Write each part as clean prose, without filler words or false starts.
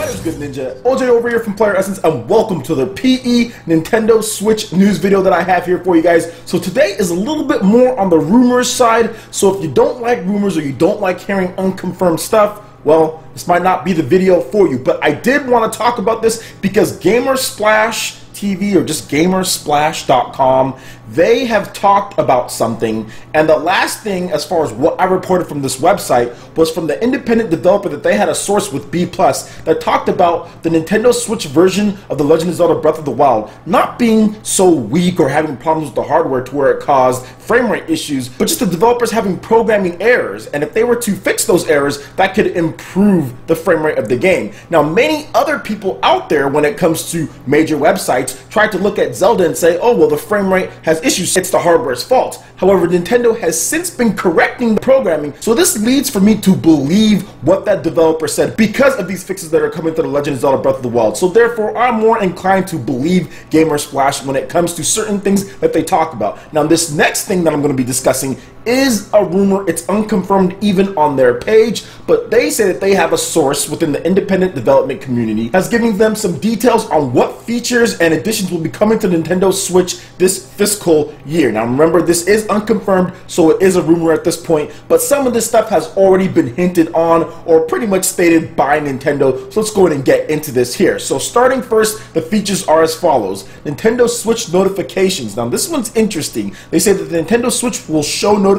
What is good, Ninja? OJ over here from PlayerEssence, and welcome to the PE Nintendo Switch news video that I have here for you guys. So today is a little bit more on the rumors side, so if you don't like rumors or you don't like hearing unconfirmed stuff, well, this might not be the video for you. But I did want to talk about this because Gamersplash TV or just Gamersplash.com, they have talked about something, and the last thing as far as what I reported from this website was from the independent developer that they had a source with B+ that talked about the Nintendo Switch version of The Legend of Zelda Breath of the Wild not being so weak or having problems with the hardware to where it caused frame rate issues, but just the developers having programming errors, and if they were to fix those errors, that could improve the frame rate of the game. Now, many other people out there, when it comes to major websites, tried to look at Zelda and say, oh, well, the frame rate has issues, it's the hardware's fault. However, Nintendo has since been correcting the programming, so this leads for me to believe what that developer said because of these fixes that are coming to The Legend of Zelda Breath of the Wild. So therefore, I'm more inclined to believe Gamersplash when it comes to certain things that they talk about. Now, this next thing that I'm going to be discussing is a rumor. It's unconfirmed even on their page, but they say that they have a source within the independent development community that's giving them some details on what features and additions will be coming to Nintendo Switch this fiscal year. Now remember, this is unconfirmed, so it is a rumor at this point, but some of this stuff has already been hinted on or pretty much stated by Nintendo, so let's go ahead and get into this here. So starting first, the features are as follows. Nintendo Switch notifications. Now this one's interesting. They say that the Nintendo Switch will show notifications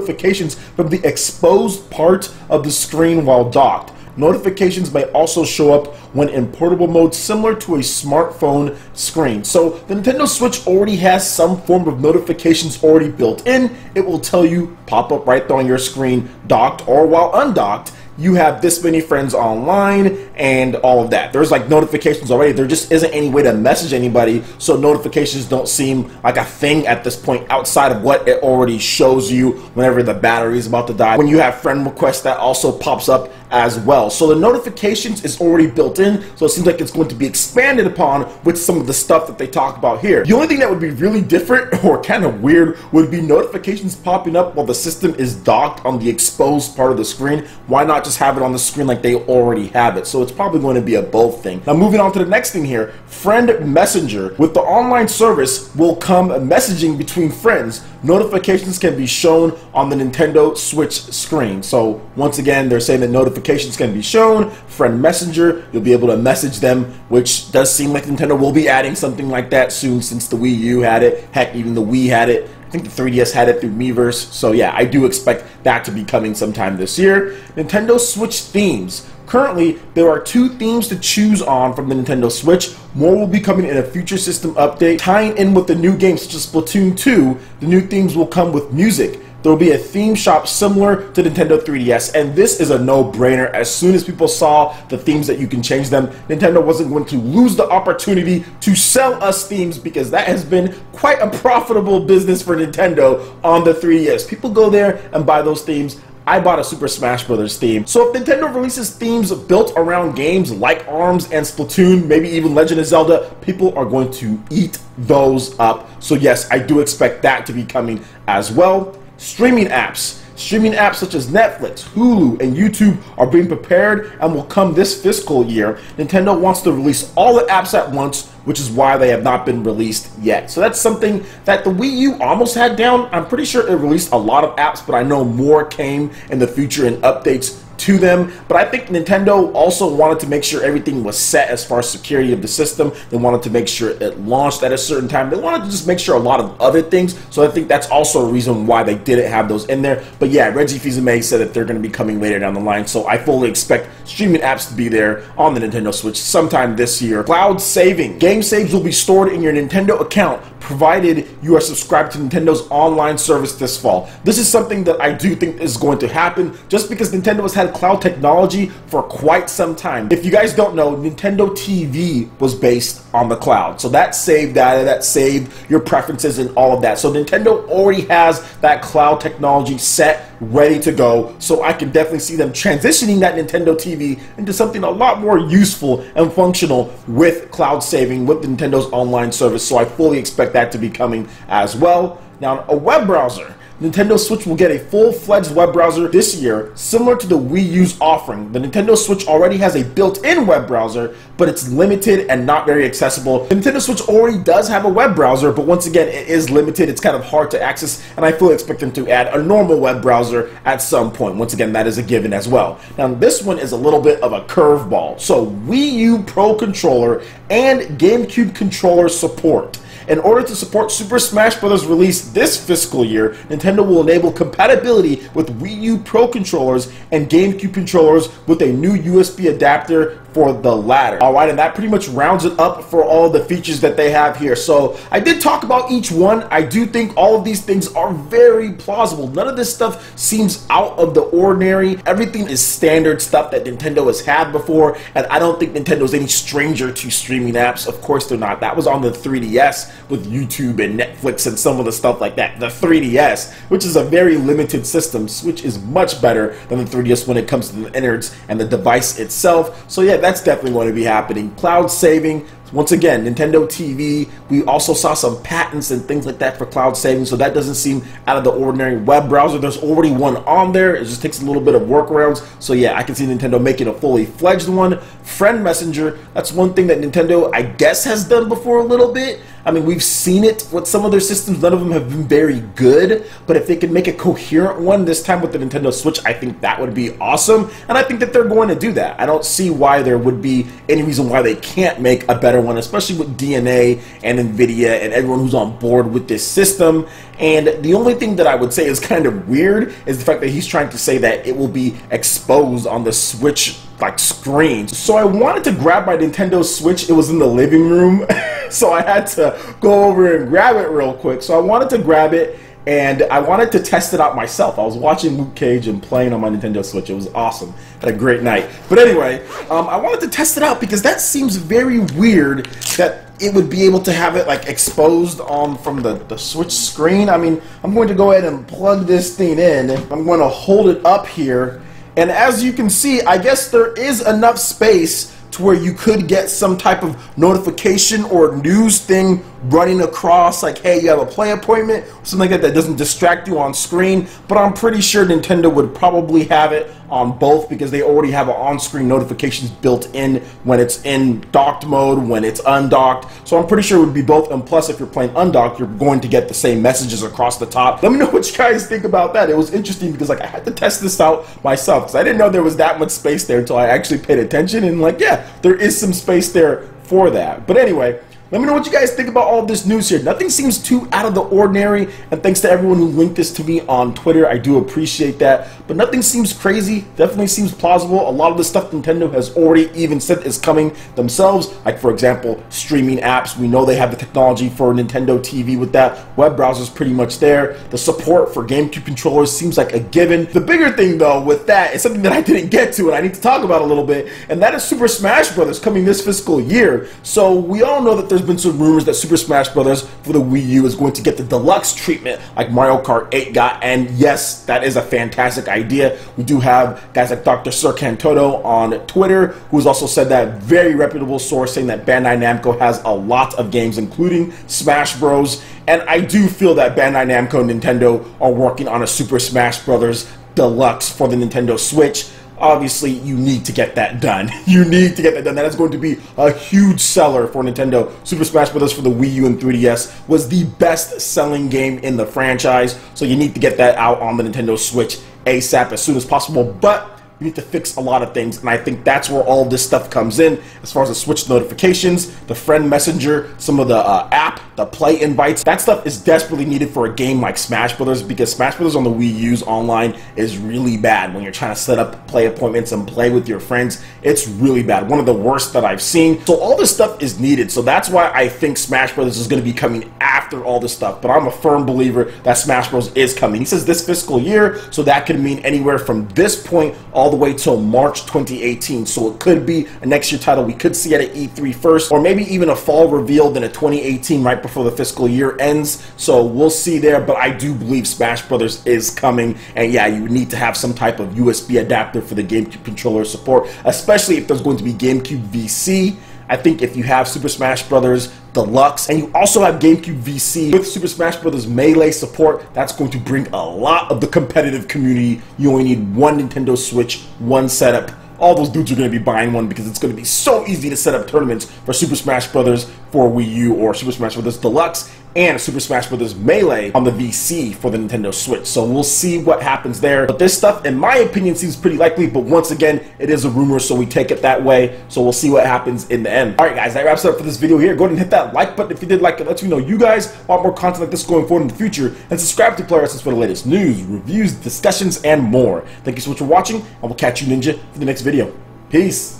from the exposed part of the screen while docked. Notifications may also show up when in portable mode, similar to a smartphone screen. So the Nintendo Switch already has some form of notifications already built in. It will tell you, pop up right there on your screen, docked or while undocked, you have this many friends online and all of that. There's like notifications already. There just isn't any way to message anybody, so notifications don't seem like a thing at this point outside of what it already shows you whenever the battery is about to die. When you have friend requests, that also pops up as well. So the notifications is already built in, so it seems like it's going to be expanded upon with some of the stuff that they talk about here. The only thing that would be really different or kind of weird would be notifications popping up while the system is docked on the exposed part of the screen. Why not just have it on the screen like they already have it? So it's probably going to be a both thing. Now moving on to the next thing here, friend messenger. With the online service will come messaging between friends. Notifications can be shown on the Nintendo Switch screen. So once again, they're saying that notifications can be shown. Friend messenger, you'll be able to message them, which does seem like Nintendo will be adding something like that soon, since the Wii U had it. Heck, even the Wii had it. I think the 3DS had it through Miiverse. So yeah, I do expect that to be coming sometime this year. Nintendo Switch themes. Currently, there are 2 themes to choose on from the Nintendo Switch. More will be coming in a future system update. Tying in with the new games such as Splatoon 2, the new themes will come with music. There will be a theme shop similar to Nintendo 3DS, and this is a no-brainer. As soon as people saw the themes that you can change them, Nintendo wasn't going to lose the opportunity to sell us themes, because that has been quite a profitable business for Nintendo on the 3DS. People go there and buy those themes. I bought a Super Smash Bros. Theme. So if Nintendo releases themes built around games like ARMS and Splatoon, maybe even Legend of Zelda, people are going to eat those up. So yes, I do expect that to be coming as well. Streaming apps. Streaming apps such as Netflix, Hulu, and YouTube are being prepared and will come this fiscal year. Nintendo wants to release all the apps at once, which is why they have not been released yet. So that's something that the Wii U almost had down. I'm pretty sure it released a lot of apps, but I know more came in the future in updates to them. But I think Nintendo also wanted to make sure everything was set as far as security of the system. They wanted to make sure it launched at a certain time. They wanted to just make sure a lot of other things. So I think that's also a reason why they didn't have those in there. But yeah, Reggie Fils-Aimé said that they're going to be coming later down the line. So I fully expect streaming apps to be there on the Nintendo Switch sometime this year. Cloud saving. Game saves will be stored in your Nintendo account provided you are subscribed to Nintendo's online service this fall. This is something that I do think is going to happen, just because Nintendo has had cloud technology for quite some time. If you guys don't know, Nintendo TV was based on the cloud, so that saved data, that saved your preferences and all of that. So Nintendo already has that cloud technology set, ready to go, so I can definitely see them transitioning that Nintendo TV into something a lot more useful and functional with cloud saving with Nintendo's online service. So I fully expect that to be coming as well. Now, a web browser. Nintendo Switch will get a full-fledged web browser this year, similar to the Wii U's offering. The Nintendo Switch already has a built-in web browser, but it's limited and not very accessible. The Nintendo Switch already does have a web browser, but once again, it is limited. It's kind of hard to access, and I fully expect them to add a normal web browser at some point. Once again, that is a given as well. Now, this one is a little bit of a curveball. So, Wii U Pro Controller and GameCube controller support. In order to support Super Smash Bros. Release this fiscal year, Nintendo will enable compatibility with Wii U Pro controllers and GameCube controllers with a new USB adapter for the latter. Alright, and that pretty much rounds it up for all the features that they have here. So, I did talk about each one. I do think all of these things are very plausible. None of this stuff seems out of the ordinary. Everything is standard stuff that Nintendo has had before, and I don't think Nintendo's any stranger to streaming apps. Of course they're not. That was on the 3DS with YouTube and Netflix and some of the stuff like that. The 3DS, which is a very limited system. Switch is much better than the 3DS when it comes to the innards and the device itself. So yeah, that's definitely going to be happening. Cloud saving. Once again, Nintendo TV, we also saw some patents and things like that for cloud saving, so that doesn't seem out of the ordinary. Web browser, there's already one on there. It just takes a little bit of workarounds. So yeah, I can see Nintendo making a fully fledged one. Friend Messenger, that's one thing that Nintendo, I guess, has done before a little bit. I mean, we've seen it with some of their systems. None of them have been very good, but if they could make a coherent one this time with the Nintendo Switch, I think that would be awesome, and I think that they're going to do that. I don't see why there would be any reason why they can't make a better one, especially with DNA and NVIDIA and everyone who's on board with this system. And the only thing that I would say is kind of weird is the fact that he's trying to say that it will be exposed on the Switch like screen. So I wanted to grab my Nintendo Switch. It was in the living room, so I had to go over and grab it real quick. So I wanted to grab it, and I wanted to test it out myself. I was watching Luke Cage and playing on my Nintendo Switch. It was awesome. Had a great night. But anyway, I wanted to test it out because that seems very weird that it would be able to have it like exposed on from the Switch screen. I mean, I'm going to go ahead and plug this thing in. I'm going to hold it up here. And as you can see, I guess there is enough space to where you could get some type of notification or news thing running across, like, hey, you have a play appointment, something like that doesn't distract you on screen. But I'm pretty sure Nintendo would probably have it on both because they already have on-screen notifications built in when it's in docked mode, when it's undocked. So I'm pretty sure it would be both, and plus if you're playing undocked, you're going to get the same messages across the top. Let me know what you guys think about that. It was interesting because like I had to test this out myself because I didn't know there was that much space there until I actually paid attention, and like, yeah, there is some space there for that. But anyway, let me know what you guys think about all this news here. Nothing seems too out of the ordinary, and thanks to everyone who linked this to me on Twitter. I do appreciate that. But nothing seems crazy. Definitely seems plausible. A lot of the stuff Nintendo has already even said is coming themselves. Like, for example, streaming apps. We know they have the technology for Nintendo TV with that. Web browser's pretty much there. The support for GameCube controllers seems like a given. The bigger thing, though, with that is something that I didn't get to and I need to talk about a little bit, and that is Super Smash Bros. Coming this fiscal year. So we all know that there's been some rumors that Super Smash Bros. For the Wii U is going to get the deluxe treatment like Mario Kart 8 got, and yes, that is a fantastic idea. We do have guys like Dr. Sir Cantoto on Twitter, who's also said that, very reputable source, saying that Bandai Namco has a lot of games, including Smash Bros. And I do feel that Bandai Namco and Nintendo are working on a Super Smash Bros. Deluxe for the Nintendo Switch. Obviously, you need to get that done. You need to get that done. That is going to be a huge seller for Nintendo. Super Smash Bros. For the Wii U and 3DS was the best-selling game in the franchise, so you need to get that out on the Nintendo Switch ASAP as soon as possible. But you need to fix a lot of things, and I think that's where all this stuff comes in, as far as the Switch notifications, the friend messenger, some of the app, the play invites. That stuff is desperately needed for a game like Smash Brothers, because Smash Brothers on the Wii U's online is really bad when you're trying to set up play appointments and play with your friends. It's really bad, one of the worst that I've seen. So all this stuff is needed, so that's why I think Smash Brothers is going to be coming after all this stuff. But I'm a firm believer that Smash Bros. Is coming. He says this fiscal year, so that could mean anywhere from this point all the way till March 2018. So it could be a next year title. We could see it at E3 first, or maybe even a fall reveal in a 2018 right before the fiscal year ends. So we'll see there, but I do believe Smash Brothers is coming, and yeah, you need to have some type of USB adapter for the GameCube controller support, especially if there's going to be GameCube VC. I think if you have Super Smash Bros. Deluxe, and you also have GameCube VC with Super Smash Bros. Melee support. That's going to bring a lot of the competitive community. You only need one Nintendo Switch, one setup. All those dudes are going to be buying one because it's going to be so easy to set up tournaments for Super Smash Bros. For Wii U or Super Smash Bros. Deluxe and Super Smash Bros. Melee on the VC for the Nintendo Switch. So we'll see what happens there. But this stuff, in my opinion, seems pretty likely. But once again, it is a rumor, so we take it that way. So we'll see what happens in the end. All right, guys, that wraps it up for this video here. Go ahead and hit that like button if you did like it. Lets me know you guys want more content like this going forward in the future. And subscribe to PlayerEssence for the latest news, reviews, discussions, and more. Thank you so much for watching, and we'll catch you, Ninja, for the next video. Peace.